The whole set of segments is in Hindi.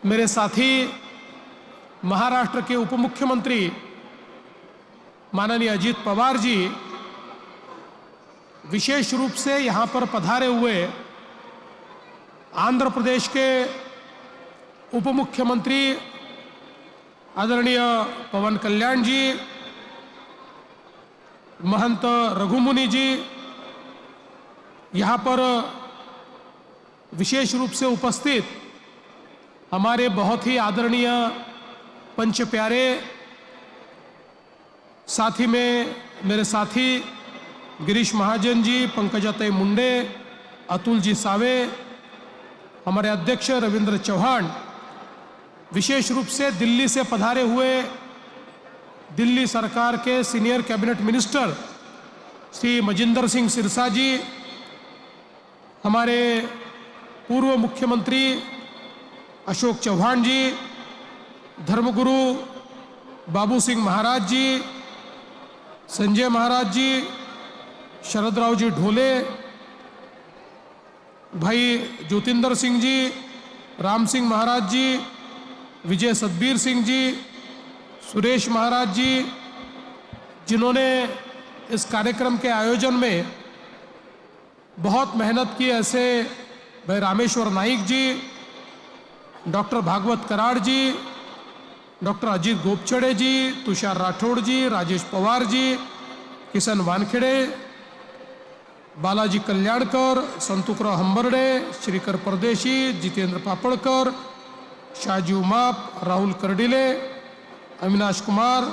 मेरे साथी महाराष्ट्र के उप मुख्यमंत्री माननीय अजीत पवार जी विशेष रूप से यहाँ पर पधारे हुए आंध्र प्रदेश के उप मुख्यमंत्री आदरणीय पवन कल्याण जी, महंत रघुमुनि जी, यहाँ पर विशेष रूप से उपस्थित हमारे बहुत ही आदरणीय पंच प्यारे साथी में मेरे साथी गिरीश महाजन जी, पंकजाताई मुंडे, अतुल जी सावे, हमारे अध्यक्ष रविंद्र चौहान, विशेष रूप से दिल्ली से पधारे हुए दिल्ली सरकार के senior cabinet minister Shri Manjinder Singh Sirsa ji, हमारे पूर्व मुख्यमंत्री अशोक चौहान जी, धर्मगुरु बाबू सिंह महाराज जी, संजय महाराज जी, शरदराव जी ढोले, भाई ज्योतिंदर सिंह जी, राम सिंह महाराज जी, विजय सतबीर सिंह जी, सुरेश महाराज जी, जिन्होंने इस कार्यक्रम के आयोजन में बहुत मेहनत की, ऐसे भाई रामेश्वर नाइक जी, डॉक्टर भागवत कराड़ जी, डॉक्टर अजीत गोपचड़े जी, तुषार राठौड़ जी, राजेश पवार जी, किशन वानखेड़े, बालाजी कल्याणकर, संतुकराव हंबर्डे, श्रीकर परदेशी, जितेंद्र पापड़कर, शाहजी उमाप, राहुल करडिले, अविनाश कुमार,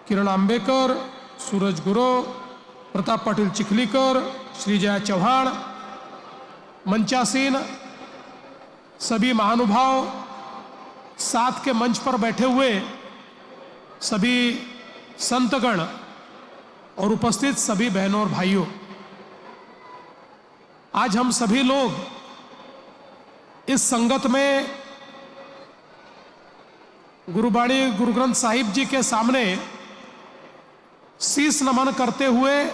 किरण आंबेकर, सूरज गुरो, प्रताप पाटिल चिखलीकर, श्रीजया चौहान, मंचासीन सभी महानुभाव, साथ के मंच पर बैठे हुए सभी संतगण और उपस्थित सभी बहनों और भाइयों, आज हम सभी लोग इस संगत में गुरुबाणी गुरु ग्रंथ साहिब जी के सामने शीश नमन करते हुए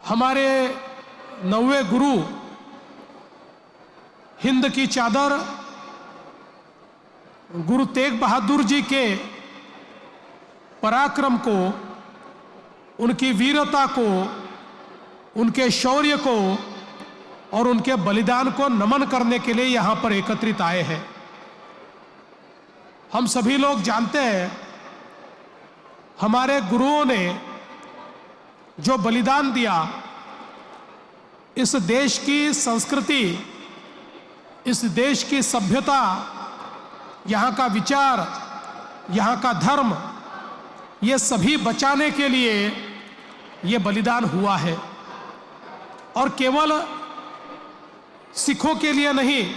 हमारे 9वें गुरु हिंद की चादर गुरु तेग बहादुर जी के पराक्रम को, उनकी वीरता को, उनके शौर्य को और उनके बलिदान को नमन करने के लिए यहाँ पर एकत्रित आए हैं। हम सभी लोग जानते हैं हमारे गुरुओं ने जो बलिदान दिया, इस देश की संस्कृति, इस देश की सभ्यता, यहाँ का विचार, यहाँ का धर्म, ये सभी बचाने के लिए ये बलिदान हुआ है। और केवल सिखों के लिए नहीं,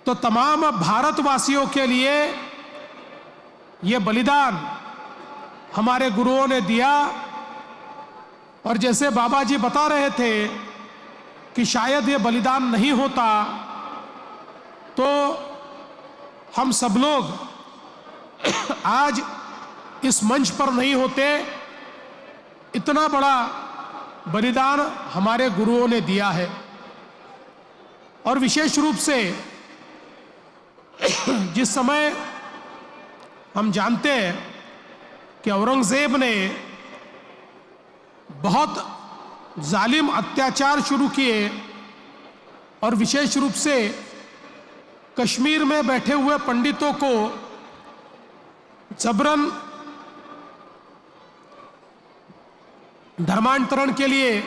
तो तमाम भारतवासियों के लिए ये बलिदान हमारे गुरुओं ने दिया। और जैसे बाबा जी बता रहे थे कि शायद ये बलिदान नहीं होता तो हम सब लोग आज इस मंच पर नहीं होते। इतना बड़ा बलिदान हमारे गुरुओं ने दिया है। और विशेष रूप से जिस समय हम जानते हैं कि औरंगजेब ने बहुत जालिम अत्याचार शुरू किए और विशेष रूप से कश्मीर में बैठे हुए पंडितों को जबरन धर्मांतरण के लिए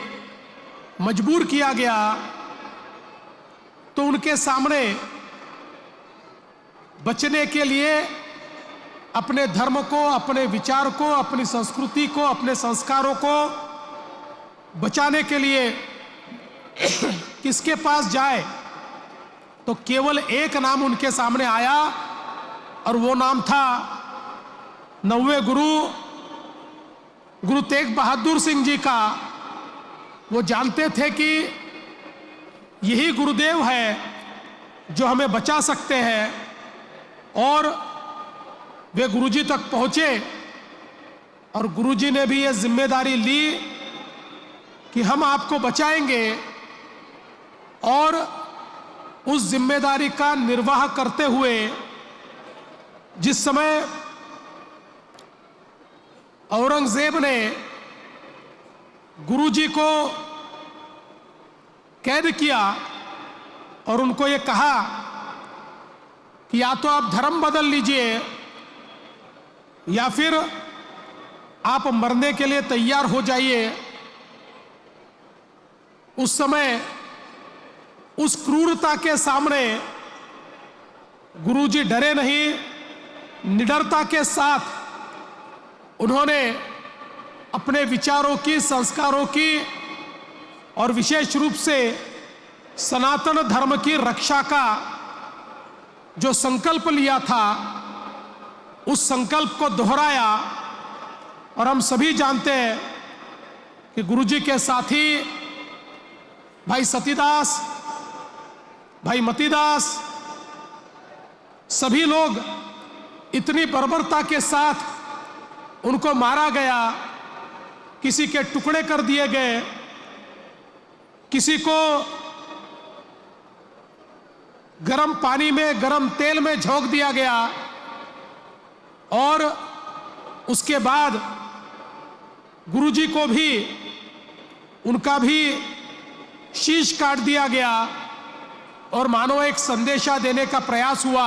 मजबूर किया गया, तो उनके सामने बचने के लिए अपने धर्म को, अपने विचार को, अपनी संस्कृति को, अपने संस्कारों को बचाने के लिए किसके पास जाए, तो केवल एक नाम उनके सामने आया और वो नाम था 9वें गुरु तेग बहादुर सिंह जी का। वो जानते थे कि यही गुरुदेव है जो हमें बचा सकते हैं। और वे गुरुजी तक पहुंचे और गुरुजी ने भी ये जिम्मेदारी ली कि हम आपको बचाएंगे और उस जिम्मेदारी का निर्वाह करते हुए जिस समय औरंगजेब ने गुरुजी को कैद किया और उनको ये कहा कि या तो आप धर्म बदल लीजिए या फिर आप मरने के लिए तैयार हो जाइए, उस समय उस क्रूरता के सामने गुरुजी डरे नहीं, निडरता के साथ उन्होंने अपने विचारों की, संस्कारों की और विशेष रूप से सनातन धर्म की रक्षा का जो संकल्प लिया था, उस संकल्प को दोहराया। और हम सभी जानते हैं कि गुरुजी के साथी भाई सतीदास, भाई मतीदास, सभी लोग इतनी बर्बरता के साथ उनको मारा गया, किसी के टुकड़े कर दिए गए, किसी को गरम पानी में, गरम तेल में झोंक दिया गया और उसके बाद गुरुजी को भी, उनका भी शीश काट दिया गया और मानो एक संदेशा देने का प्रयास हुआ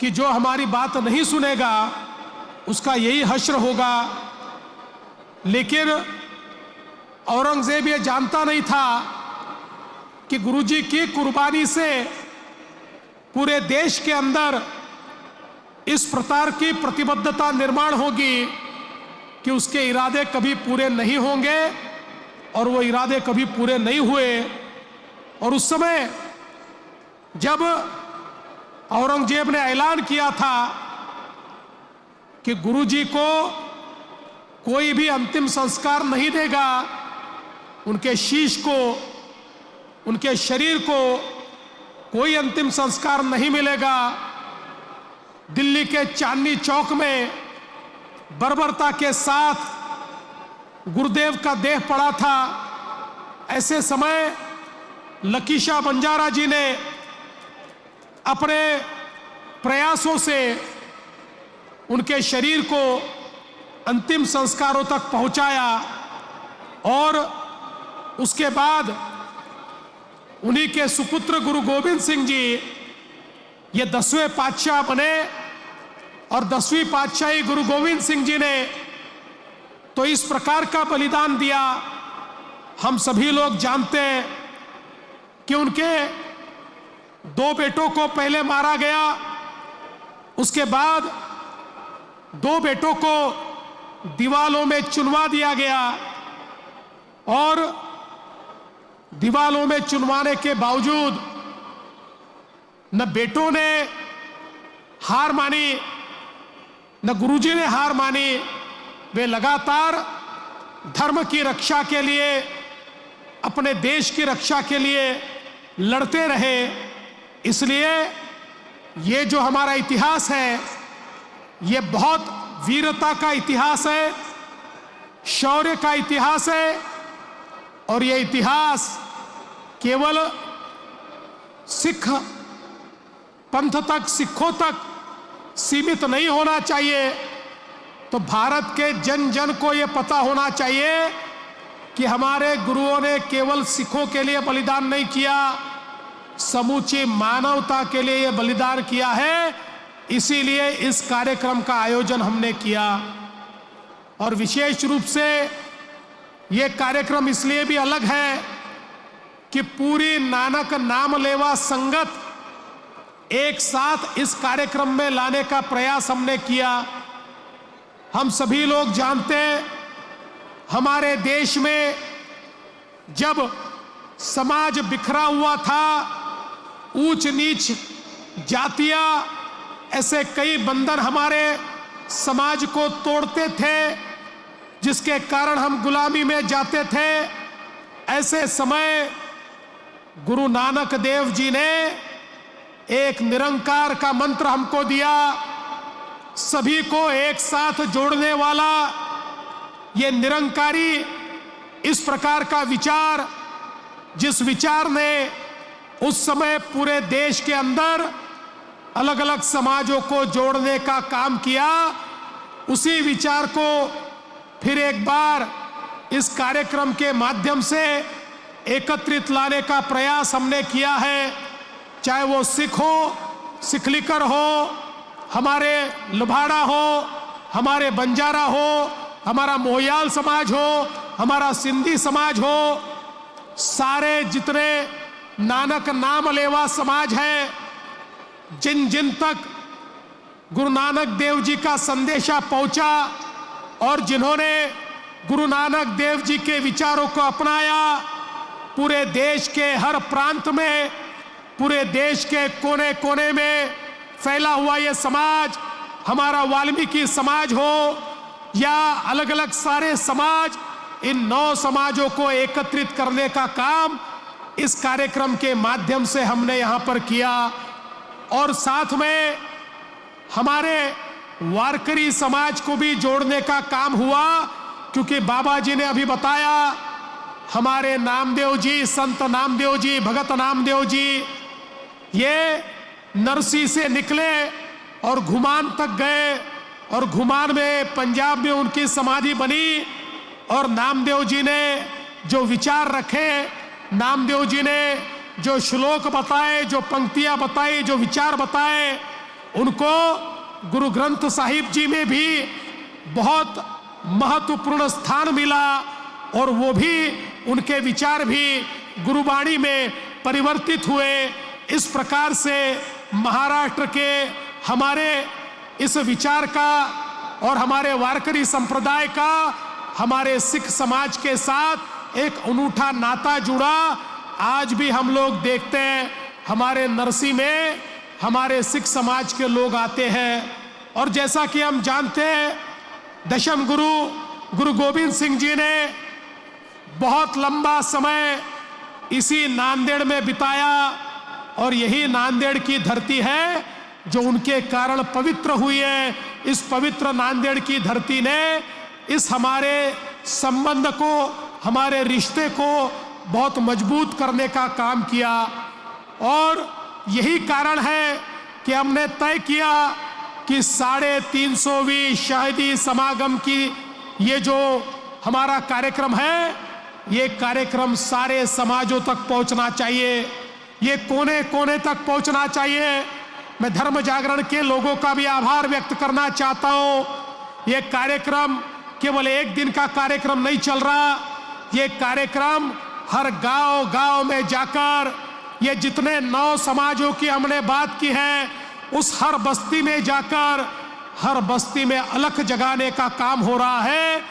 कि जो हमारी बात नहीं सुनेगा उसका यही हश्र होगा। लेकिन औरंगजेब ये जानता नहीं था कि गुरुजी की कुर्बानी से पूरे देश के अंदर इस प्रकार की प्रतिबद्धता निर्माण होगी कि उसके इरादे कभी पूरे नहीं होंगे और वो इरादे कभी पूरे नहीं हुए। और उस समय जब औरंगजेब ने ऐलान किया था कि गुरुजी को कोई भी अंतिम संस्कार नहीं देगा, उनके शीश को, उनके शरीर को कोई अंतिम संस्कार नहीं मिलेगा, दिल्ली के चांदनी चौक में बर्बरता के साथ गुरुदेव का देह पड़ा था। ऐसे समय लकीशा बंजारा जी ने अपने प्रयासों से उनके शरीर को अंतिम संस्कारों तक पहुंचाया और उसके बाद उन्हीं के सुपुत्र गुरु गोविंद सिंह जी ये 10वें पातशाह बने और 10वीं पातशाही गुरु गोविंद सिंह जी ने तो इस प्रकार का बलिदान दिया। हम सभी लोग जानते हैं कि उनके 2 बेटों को पहले मारा गया, उसके बाद 2 बेटों को दीवालों में चुनवा दिया गया और दीवालों में चुनवाने के बावजूद न बेटों ने हार मानी, न गुरुजी ने हार मानी। वे लगातार धर्म की रक्षा के लिए, अपने देश की रक्षा के लिए लड़ते रहे। इसलिए ये जो हमारा इतिहास है, ये बहुत वीरता का इतिहास है, शौर्य का इतिहास है और ये इतिहास केवल सिख पंथ तक, सिखों तक सीमित नहीं होना चाहिए। तो भारत के जन जन को यह पता होना चाहिए कि हमारे गुरुओं ने केवल सिखों के लिए बलिदान नहीं किया, समूची मानवता के लिए यह बलिदान किया है। इसीलिए इस कार्यक्रम का आयोजन हमने किया और विशेष रूप से यह कार्यक्रम इसलिए भी अलग है कि पूरी नानक नाम लेवा संगत एक साथ इस कार्यक्रम में लाने का प्रयास हमने किया। हम सभी लोग जानते हैं, हमारे देश में जब समाज बिखरा हुआ था, ऊंच नीच जातियां, ऐसे कई बंधन हमारे समाज को तोड़ते थे, जिसके कारण हम गुलामी में जाते थे। ऐसे समय गुरु नानक देव जी ने एक निरंकार का मंत्र हमको दिया, सभी को एक साथ जोड़ने वाला। ये निरंकारी इस प्रकार का विचार, जिस विचार ने उस समय पूरे देश के अंदर अलग अलग समाजों को जोड़ने का काम किया। उसी विचार को फिर एक बार इस कार्यक्रम के माध्यम से एकत्रित लाने का प्रयास हमने किया है। चाहे वो सिख हो, सिखलिकर हो, हमारे लुभाड़ा हो, हमारे बंजारा हो, हमारा मोहयाल समाज हो, हमारा सिंधी समाज हो, सारे जितने नानक नाम लेवा समाज है, जिन जिन तक गुरु नानक देव जी का संदेशा पहुंचा और जिन्होंने गुरु नानक देव जी के विचारों को अपनाया, पूरे देश के हर प्रांत में, पूरे देश के कोने कोने में फैला हुआ ये समाज, हमारा वाल्मीकि समाज हो या अलग अलग सारे समाज, इन 9 समाजों को एकत्रित करने का काम इस कार्यक्रम के माध्यम से हमने यहां पर किया। और साथ में हमारे वारकरी समाज को भी जोड़ने का काम हुआ, क्योंकि बाबा जी ने अभी बताया, हमारे नामदेव जी, संत नामदेव जी, भगत नामदेव जी, ये नरसी से निकले और घुमान तक गए और घुमान में पंजाब में उनकी समाधि बनी। और नामदेव जी ने जो विचार रखे, नामदेव जी ने जो श्लोक बताए, जो पंक्तियां बताई, जो विचार बताए, उनको गुरु ग्रंथ साहिब जी में भी बहुत महत्वपूर्ण स्थान मिला और वो भी, उनके विचार भी गुरुवाणी में परिवर्तित हुए। इस प्रकार से महाराष्ट्र के हमारे इस विचार का और हमारे वारकरी संप्रदाय का हमारे सिख समाज के साथ एक अनूठा नाता जुड़ा। आज भी हम लोग देखते हैं, हमारे नरसी में हमारे सिख समाज के लोग आते हैं। और जैसा कि हम जानते हैं, दशम गुरु गुरु गोविंद सिंह जी ने बहुत लंबा समय इसी नांदेड़ में बिताया और यही नांदेड़ की धरती है जो उनके कारण पवित्र हुई है। इस पवित्र नांदेड़ की धरती ने इस हमारे संबंध को, हमारे रिश्ते को बहुत मजबूत करने का काम किया। और यही कारण है कि हमने तय किया कि 350वीं शहीदी समागम की ये जो हमारा कार्यक्रम है, ये कार्यक्रम सारे समाजों तक पहुंचना चाहिए, ये कोने कोने तक पहुंचना चाहिए। मैं धर्म जागरण के लोगों का भी आभार व्यक्त करना चाहता हूं। ये कार्यक्रम केवल एक दिन का कार्यक्रम नहीं चल रहा, ये कार्यक्रम हर गांव गांव में जाकर, ये जितने 9 समाजों की हमने बात की है, उस हर बस्ती में जाकर हर बस्ती में अलख जगाने का काम हो रहा है।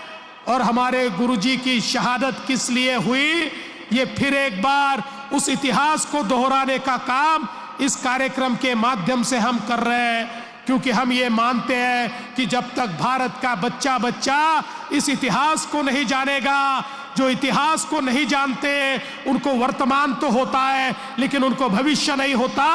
और हमारे गुरुजी की शहादत किस लिए हुई, ये फिर एक बार उस इतिहास को दोहराने का काम इस कार्यक्रम के माध्यम से हम कर रहे हैं। क्योंकि हम ये मानते हैं कि जब तक भारत का बच्चा बच्चा इस इतिहास को नहीं जानेगा, जो इतिहास को नहीं जानते उनको वर्तमान तो होता है लेकिन उनको भविष्य नहीं होता।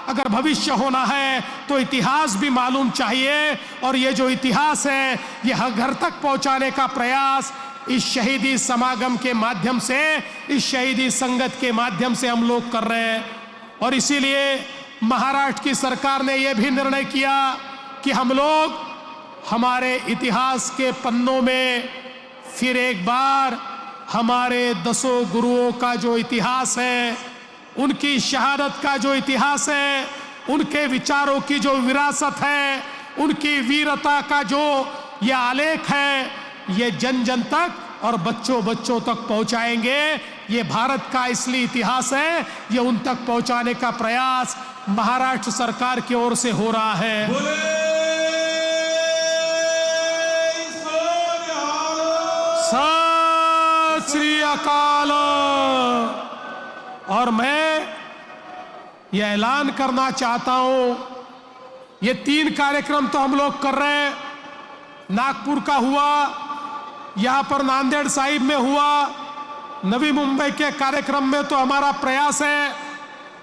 अगर भविष्य होना है तो इतिहास भी मालूम चाहिए। और ये जो इतिहास है, ये हर घर तक पहुंचाने का प्रयास इस शहीदी समागम के माध्यम से, इस शहीदी संगत के माध्यम से हम लोग कर रहे हैं। और इसीलिए महाराष्ट्र की सरकार ने यह भी निर्णय किया कि हम लोग हमारे इतिहास के पन्नों में फिर एक बार हमारे 10 गुरुओं का जो इतिहास है, उनकी शहादत का जो इतिहास है, उनके विचारों की जो विरासत है, उनकी वीरता का जो ये आलेख है, ये जन जन तक और बच्चों बच्चों तक पहुंचाएंगे। ये भारत का इसलिए इतिहास है, ये उन तक पहुंचाने का प्रयास महाराष्ट्र सरकार की ओर से हो रहा है। सत श्री अकाल। और मैं ये ऐलान करना चाहता हूं, ये 3 कार्यक्रम तो हम लोग कर रहे हैं। नागपुर का हुआ, यहां पर नांदेड़ साहिब में हुआ, नवी मुंबई के कार्यक्रम में तो हमारा प्रयास है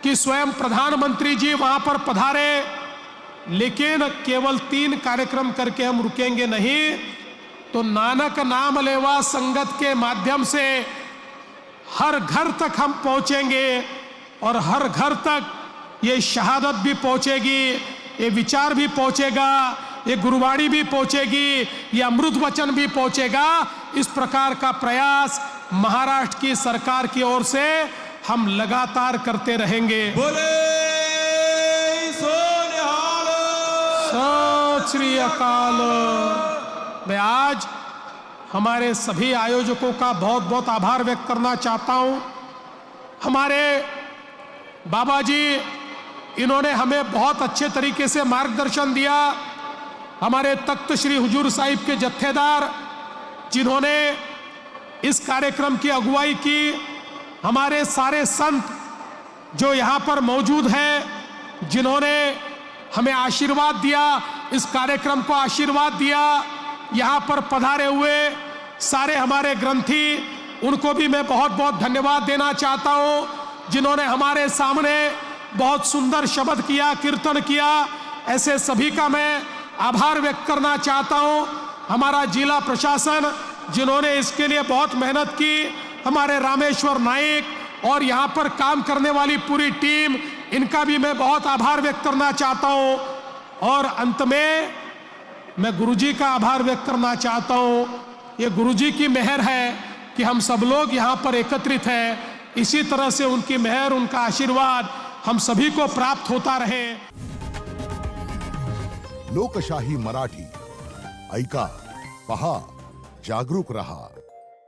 कि स्वयं प्रधानमंत्री जी वहां पर पधारे। लेकिन केवल 3 कार्यक्रम करके हम रुकेंगे नहीं, तो नानक नाम लेवा संगत के माध्यम से हर घर तक हम पहुंचेंगे और हर घर तक ये शहादत भी पहुंचेगी, ये विचार भी पहुंचेगा, ये गुरुवाणी भी पहुंचेगी, ये अमृत वचन भी पहुंचेगा। इस प्रकार का प्रयास महाराष्ट्र की सरकार की ओर से हम लगातार करते रहेंगे। बोले सोनिहाल। सत श्री अकाल। मैं आज हमारे सभी आयोजकों का बहुत बहुत आभार व्यक्त करना चाहता हूं। हमारे बाबा जी, इन्होंने हमें बहुत अच्छे तरीके से मार्गदर्शन दिया। हमारे तख्त श्री हुजूर साहिब के जत्थेदार, जिन्होंने इस कार्यक्रम की अगुवाई की, हमारे सारे संत जो यहाँ पर मौजूद हैं, जिन्होंने हमें आशीर्वाद दिया, इस कार्यक्रम को आशीर्वाद दिया, यहाँ पर पधारे हुए सारे हमारे ग्रंथी, उनको भी मैं बहुत बहुत धन्यवाद देना चाहता हूँ, जिन्होंने हमारे सामने बहुत सुंदर शब्द किया, कीर्तन किया। ऐसे सभी का मैं आभार व्यक्त करना चाहता हूँ। हमारा जिला प्रशासन, जिन्होंने इसके लिए बहुत मेहनत की, हमारे रामेश्वर नाइक और यहाँ पर काम करने वाली पूरी टीम, इनका भी मैं बहुत आभार व्यक्त करना चाहता हूँ। और अंत में मैं गुरुजी का आभार व्यक्त करना चाहता हूँ। ये गुरुजी की मेहर है कि हम सब लोग यहाँ पर एकत्रित हैं। इसी तरह से उनकी मेहर, उनका आशीर्वाद हम सभी को प्राप्त होता रहे। लोकशाही मराठी ऐका, पहा, जागरूक रहा।